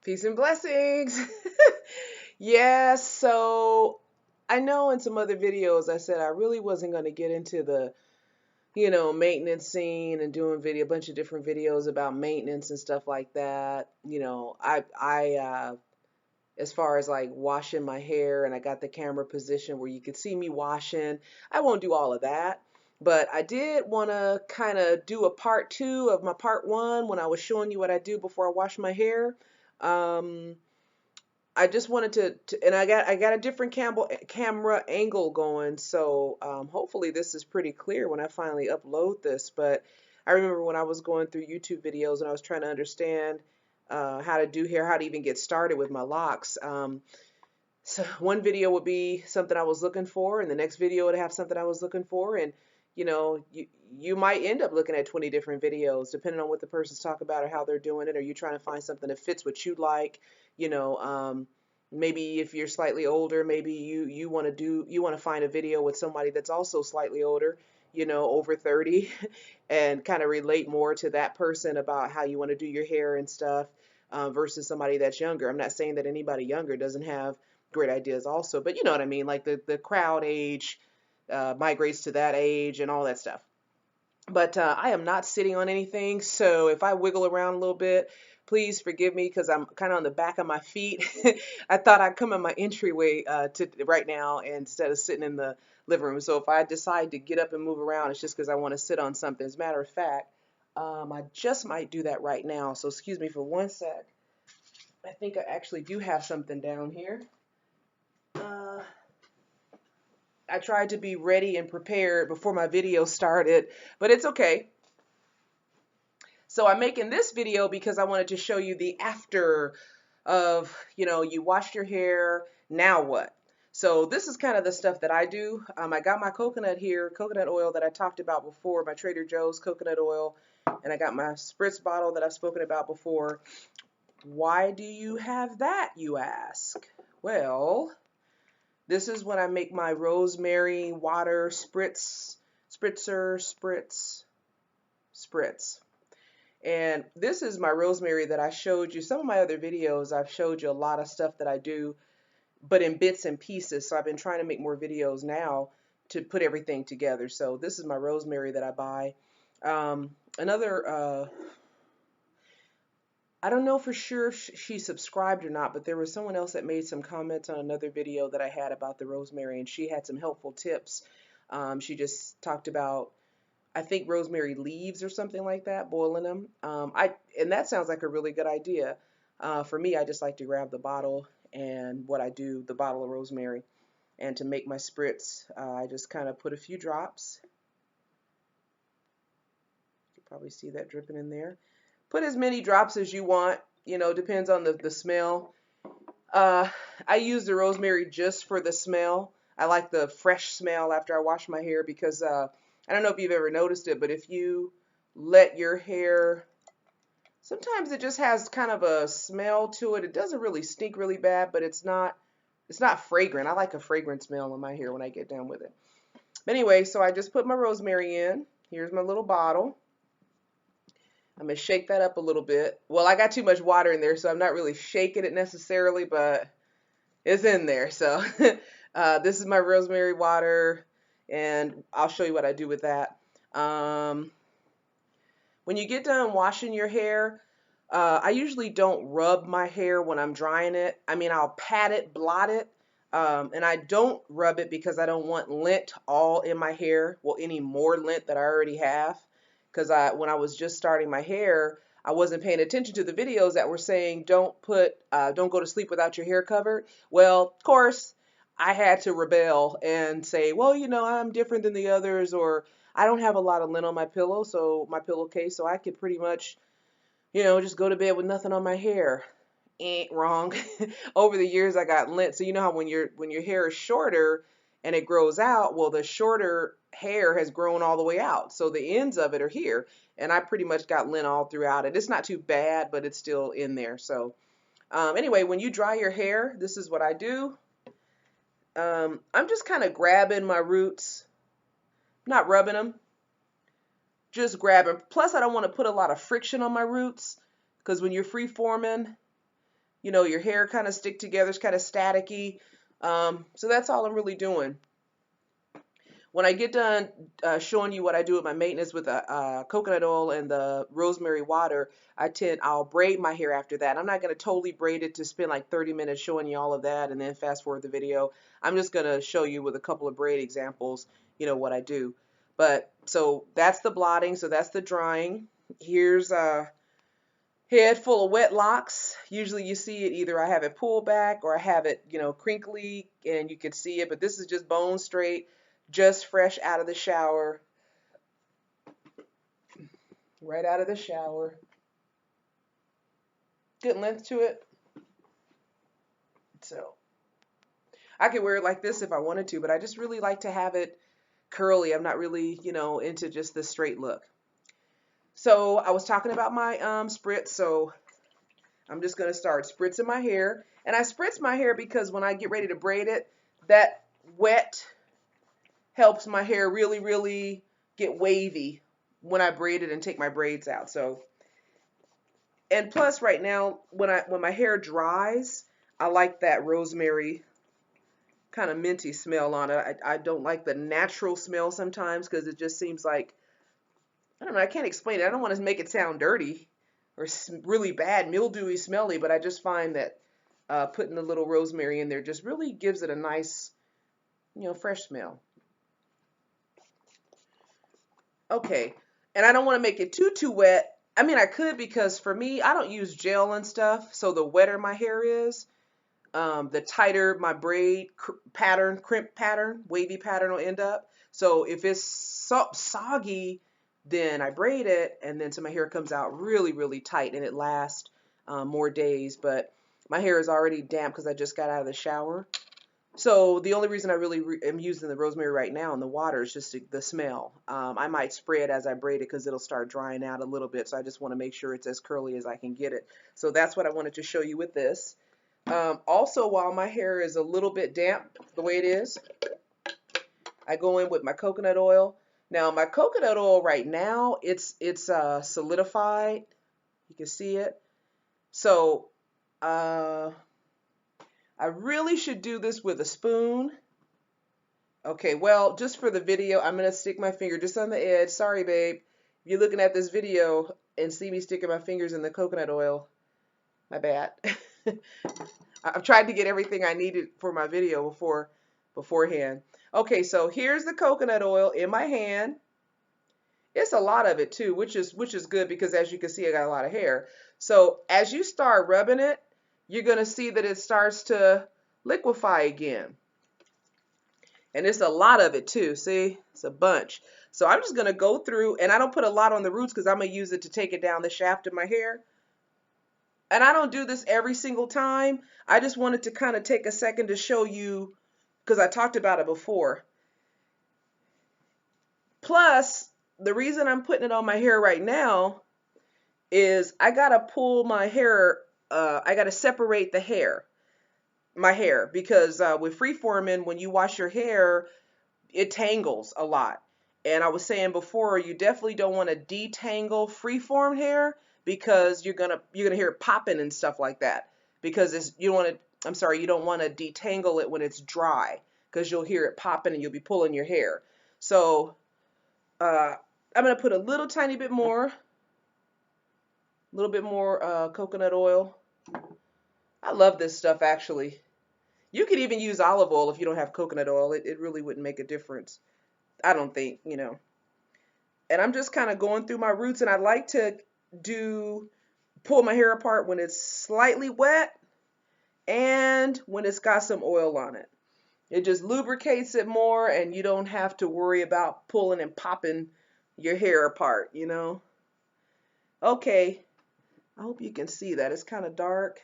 Peace and blessings. Yeah, so I know in some other videos I said I really wasn't going to get into the, maintenance scene and doing a bunch of different videos about maintenance and stuff like that. As far as like washing my hair, and I got the camera position where you could see me washing. I won't do all of that. But I did want to kind of do a part two of my part one when I was showing you what I do before I wash my hair. Um, I just wanted and I got a different camera angle going, so hopefully this is pretty clear when I finally upload this. But I remember when I was going through YouTube videos and I was trying to understand how to do hair, how to even get started with my locks. So one video would be something I was looking for, and the next video would have something I was looking for, and you might end up looking at 20 different videos depending on what the person's talking about or how they're doing it, or you trying to find something that fits what you like. You know, maybe if you're slightly older, maybe you want to find a video with somebody that's also slightly older, over 30, and kind of relate more to that person about how you want to do your hair and stuff, versus somebody that's younger. I'm not saying that anybody younger doesn't have great ideas also, but you know what I mean, like the crowd age migrates to that age and all that stuff. But I am not sitting on anything, so if I wiggle around a little bit, please forgive me because I'm kind of on the back of my feet. I thought I'd come in my entryway to right now instead of sitting in the living room. So if I decide to get up and move around, it's just because I want to sit on something. As a matter of fact, I just might do that right now. So excuse me for one sec. I think I actually do have something down here. Uh, I tried to be ready and prepared before my video started, but it's okay. So I'm making this video because I wanted to show you the after of, you washed your hair, now what? So this is kind of the stuff that I do. I got my coconut here, coconut oil that I talked about before, my Trader Joe's coconut oil, and I got my spritz bottle that I've spoken about before. Why do you have that, you ask? Well, this is when I make my rosemary water spritz. And this is my rosemary that I showed you. Some of my other videos, I've showed you a lot of stuff that I do, but in bits and pieces. So I've been trying to make more videos now to put everything together. So this is my rosemary that I buy. Another, I don't know for sure if she subscribed or not, but there was someone else that made some comments on another video that I had about the rosemary, and she had some helpful tips. She just talked about, I think, rosemary leaves or something like that, boiling them. And that sounds like a really good idea. For me, I just like to grab the bottle, and what I do, the bottle of rosemary, and to make my spritz, I just kind of put a few drops. You can probably see that dripping in there. Put as many drops as you want, depends on the smell. Uh, I use the rosemary just for the smell. I like the fresh smell after I wash my hair because I don't know if you've ever noticed it, but if you let your hair, sometimes it just has kind of a smell to it. It doesn't really stink really bad, but it's not fragrant. I like a fragrant smell in my hair when I get done with it. Anyway, so I just put my rosemary in. Here's my little bottle. I'm going to shake that up a little bit. Well, I got too much water in there, so I'm not really shaking it necessarily, but it's in there. So this is my rosemary water, and I'll show you what I do with that. When you get done washing your hair, I usually don't rub my hair when I'm drying it. I mean, I'll pat it, blot it, and I don't rub it because I don't want lint all in my hair. Well, any more lint that I already have. Because when I was just starting my hair, I wasn't paying attention to the videos that were saying don't go to sleep without your hair covered. Well, of course, I had to rebel and say, well, I'm different than the others, or I don't have a lot of lint on my pillow, so my pillowcase, so I could pretty much, just go to bed with nothing on my hair. Ain't wrong. Over the years, I got lint. So you know how when your hair is shorter and it grows out, well, the shorter hair has grown all the way out, so the ends of it are here, and I pretty much got lint all throughout it. It's not too bad, but it's still in there. So anyway, when you dry your hair, this is what I do. I'm just kind of grabbing my roots, not rubbing them, just grabbing. Plus, I don't want to put a lot of friction on my roots because when you're free forming, you know, your hair kind of stick together. It's kind of staticky. So that's all I'm really doing. When I get done showing you what I do with my maintenance with the coconut oil and the rosemary water, I'll braid my hair after that. I'm not going to totally braid it to spend like 30 minutes showing you all of that and then fast forward the video. I'm just going to show you with a couple of braid examples, you know, what I do. But so that's the blotting, so that's the drying. Here's a head full of wet locks. Usually you see it either I have it pulled back or I have it, you know, crinkly and you can see it, but this is just bone straight, just fresh out of the shower. Right out of the shower. Good length to it. So I could wear it like this if I wanted to, but I just really like to have it curly. I'm not really, you know, into just the straight look. So I was talking about my spritz, so I'm just going to start spritzing my hair. And I spritz my hair because when I get ready to braid it, that wet helps my hair really, really get wavy when I braid it and take my braids out. So, and plus right now, when my hair dries, I like that rosemary kind of minty smell on it. I don't like the natural smell sometimes because it just seems like, I don't know, I can't explain it. I don't want to make it sound dirty or really bad, mildewy, smelly, but I just find that putting a little rosemary in there just really gives it a nice, you know, fresh smell. Okay, and I don't want to make it too wet. I mean, I could because for me, I don't use gel and stuff, so the wetter my hair is, the tighter my braid pattern, crimp pattern, wavy pattern will end up. So if it's soggy, then I braid it, and then so my hair comes out really, really tight, and it lasts more days. But my hair is already damp because I just got out of the shower. So the only reason I really am using the rosemary right now in the water is just the smell. I might spray it as I braid it because it'll start drying out a little bit. So I just want to make sure it's as curly as I can get it. So that's what I wanted to show you with this. Also, while my hair is a little bit damp the way it is, I go in with my coconut oil. Now my coconut oil right now, it's solidified. You can see it. So I really should do this with a spoon. Okay, well, just for the video, I'm going to stick my finger just on the edge. Sorry, babe. If you're looking at this video and see me sticking my fingers in the coconut oil, my bad. I've tried to get everything I needed for my video beforehand. Okay, so here's the coconut oil in my hand. It's a lot of it too, which is good because as you can see, I got a lot of hair. So as you start rubbing it, you're going to see that it starts to liquefy again. And it's a lot of it too. See, it's a bunch. So I'm just going to go through, and I don't put a lot on the roots because I'm going to use it to take it down the shaft of my hair. And I don't do this every single time. I just wanted to kind of take a second to show you because I talked about it before. Plus, the reason I'm putting it on my hair right now is I got to pull my hair, I got to separate the hair, my hair, because with Freeforming, when you wash your hair, it tangles a lot. And I was saying before, you definitely don't want to detangle Freeform hair because you're gonna hear it popping and stuff like that. Because you don't want to, I'm sorry, you don't want to detangle it when it's dry because you'll hear it popping and you'll be pulling your hair. So I'm gonna put a little tiny bit more, coconut oil. I love this stuff actually. You could even use olive oil if you don't have coconut oil. It really wouldn't make a difference. I don't think, you know. And I'm just kind of going through my roots, and I like to pull my hair apart when it's slightly wet and when it's got some oil on it. It just lubricates it more, and you don't have to worry about pulling and popping your hair apart, you know. Okay, I hope you can see that. It's kind of dark.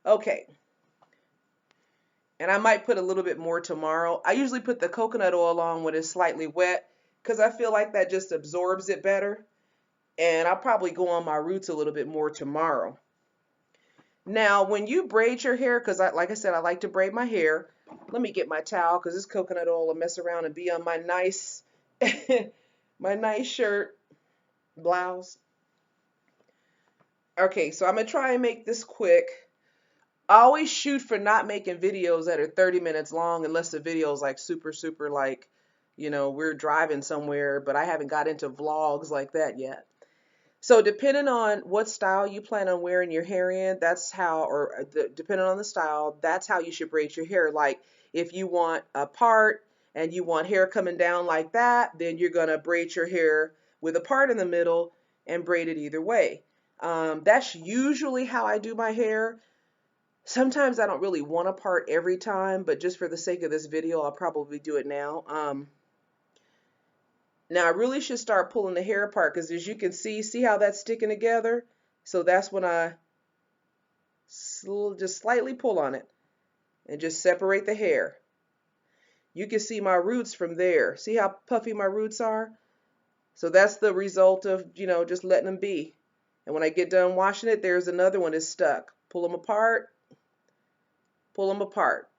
Okay. And I might put a little bit more tomorrow. I usually put the coconut oil on when it's slightly wet because I feel like that just absorbs it better. And I'll probably go on my roots a little bit more tomorrow. Now, when you braid your hair, because like I said, I like to braid my hair. Let me get my towel because this coconut oil will mess around and be on my nice, my nice shirt, blouse. Okay, so I'm going to try and make this quick. I always shoot for not making videos that are 30 minutes long unless the video is like super like, you know, we're driving somewhere, but I haven't got into vlogs like that yet. So depending on what style you plan on wearing your hair in, that's how, or depending on the style, that's how you should braid your hair. Like if you want a part and you want hair coming down like that, then you're gonna braid your hair with a part in the middle and braid it either way. That's usually how I do my hair. Sometimes I don't really want a part every time, but just for the sake of this video, I'll probably do it now. Now I really should start pulling the hair apart because as you can see how that's sticking together? So that's when I just slightly pull on it and just separate the hair. You can see my roots from there. See how puffy my roots are? So that's the result of, you know, just letting them be. And when I get done washing it, there's another one that's stuck. Pull them apart. Pull them apart.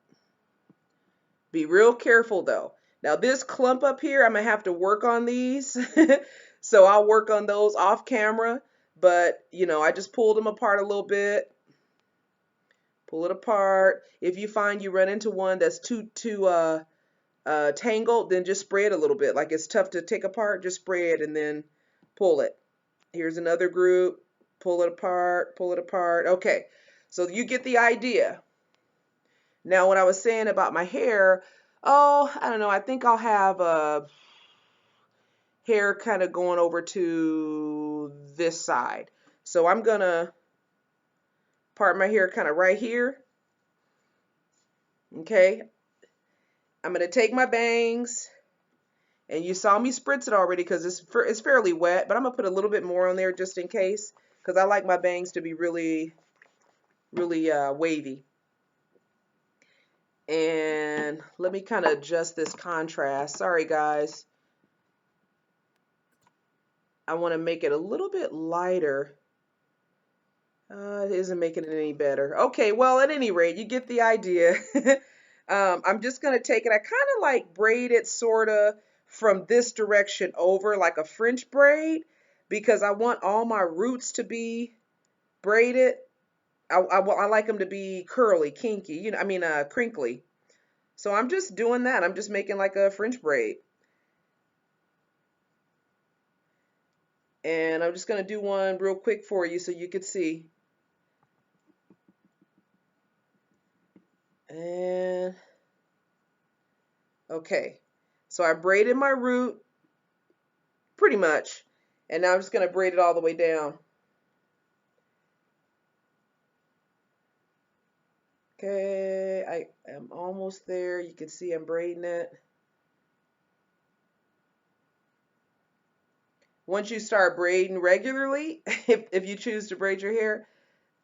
Be real careful though. Now this clump up here, I'm gonna have to work on these. So I'll work on those off camera. But, you know, I just pulled them apart a little bit. Pull it apart. If you find you run into one that's too tangled, then just spray it a little bit. Like it's tough to take apart, just spray it and then pull it. Here's another group. Pull it apart, pull it apart. Okay, so you get the idea. Now, what I was saying about my hair, oh, I don't know. I think I'll have hair kind of going over to this side. So I'm going to part my hair kind of right here. Okay. I'm going to take my bangs. And you saw me spritz it already because it's fairly wet. But I'm going to put a little bit more on there just in case. Because I like my bangs to be really wavy. And let me kind of adjust this contrast. Sorry, guys. I want to make it a little bit lighter. It isn't making it any better. Okay, well, at any rate, you get the idea. I'm just going to take it. I kind of like braid it sort of from this direction over like a French braid because I want all my roots to be braided. I like them to be curly, kinky, you know, I mean, crinkly. So I'm just doing that. I'm just making like a French braid. And I'm just going to do one real quick for you so you could see. And okay, so I braided my root pretty much. And now I'm just going to braid it all the way down. Okay, I am almost there. You can see I'm braiding it. Once you start braiding regularly, if you choose to braid your hair,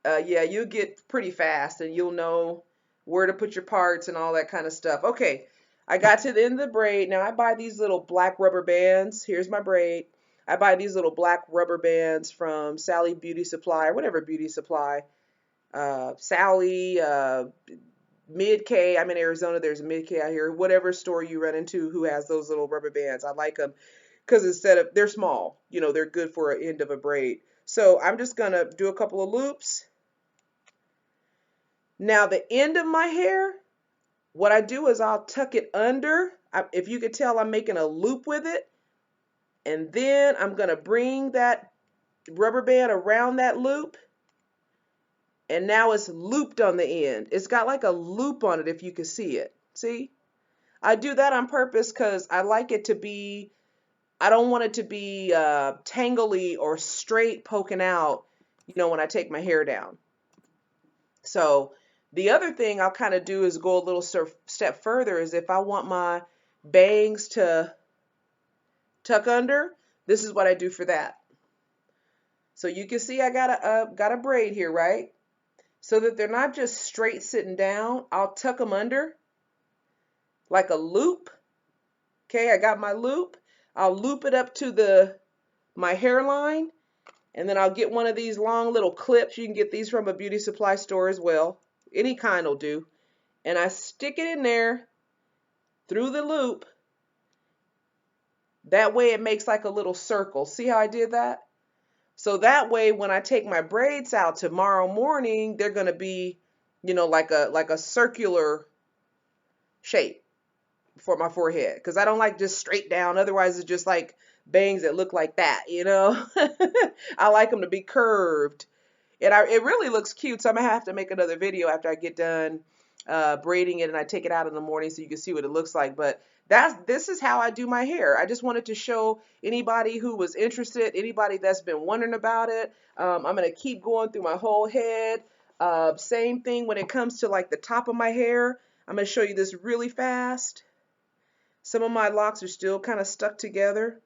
yeah, you'll get pretty fast and you'll know where to put your parts and all that kind of stuff. Okay, I got to the end of the braid. Now I buy these little black rubber bands. Here's my braid. I buy these little black rubber bands from Sally Beauty Supply or whatever beauty supply. Sally, Mid-K. I'm in Arizona. There's a Mid-K out here. Whatever store you run into who has those little rubber bands. I like them because they're small, you know, they're good for an end of a braid. So I'm just going to do a couple of loops. Now the end of my hair, what I do is I'll tuck it under. If you could tell, I'm making a loop with it. And then I'm going to bring that rubber band around that loop. And now it's looped on the end. It's got like a loop on it if you can see it. See? I do that on purpose because I like it to be, I don't want it to be tangly or straight poking out, you know, when I take my hair down. So the other thing I'll kind of do is go a little step further is if I want my bangs to tuck under, this is what I do for that. So you can see I got a braid here, right? So that they're not just straight sitting down, I'll tuck them under like a loop. Okay, I got my loop. I'll loop it up to my hairline, and then I'll get one of these long little clips. You can get these from a beauty supply store as well. Any kind will do. And I stick it in there through the loop. That way it makes like a little circle. See how I did that? So that way when I take my braids out tomorrow morning, they're going to be you know, like a circular shape for my forehead because I don't like just straight down. Otherwise, it's just like bangs that look like that, you know. I like them to be curved, and it really looks cute. So I'm gonna have to make another video after I get done braiding it and I take it out in the morning so you can see what it looks like. But this is how I do my hair. I just wanted to show anybody who was interested, anybody that's been wondering about it. I'm gonna keep going through my whole head. Same thing when it comes to like the top of my hair. I'm gonna show you this really fast. Some of my locks are still kind of stuck together.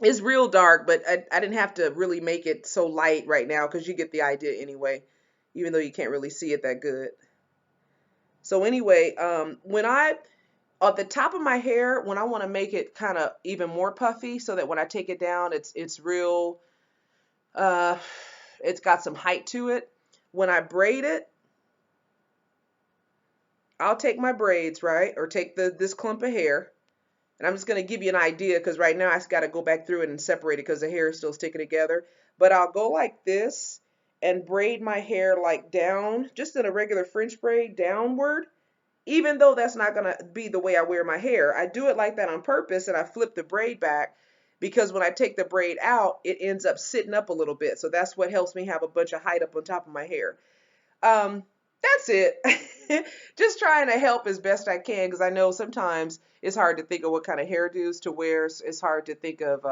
It's real dark, but I didn't have to really make it so light right now because you get the idea anyway, even though you can't really see it that good. So anyway, when I, at the top of my hair, when I want to make it kind of even more puffy so that when I take it down, it's real, uh, it's got some height to it. When I braid it, I'll take my braids, right? Or take this clump of hair. And I'm just going to give you an idea because right now I just got to go back through it and separate it because the hair is still sticking together. But I'll go like this and braid my hair like down, just in a regular French braid downward, even though that's not going to be the way I wear my hair. I do it like that on purpose and I flip the braid back because when I take the braid out, it ends up sitting up a little bit. So that's what helps me have a bunch of height up on top of my hair. um, that's it. Just trying to help as best I can because I know sometimes it's hard to think of what kind of hairdos to wear. It's hard to think of,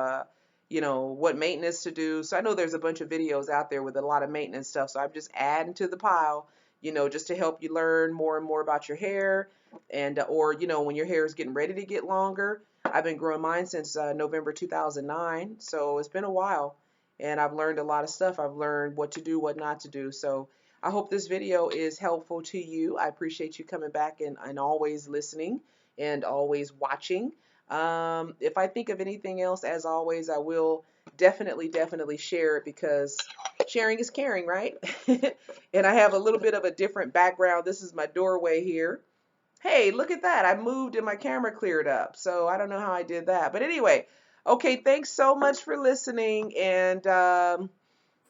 you know, what maintenance to do. So I know there's a bunch of videos out there with a lot of maintenance stuff. So I'm just adding to the pile, you know, just to help you learn more and more about your hair and, or, you know, when your hair is getting ready to get longer. I've been growing mine since November 2009. So it's been a while and I've learned a lot of stuff. I've learned what to do, what not to do. So I hope this video is helpful to you. I appreciate you coming back and always listening and always watching. If I think of anything else, as always, I will definitely share it because sharing is caring, right? And I have a little bit of a different background. This is my doorway here. Hey, look at that. I moved and my camera cleared up. So I don't know how I did that. But anyway, okay, thanks so much for listening. And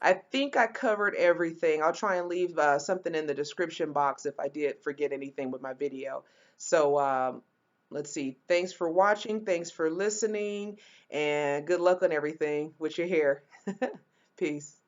I think I covered everything. I'll try and leave something in the description box if I did forget anything with my video. So let's see. Thanks for watching. Thanks for listening. And good luck on everything with your hair. Peace.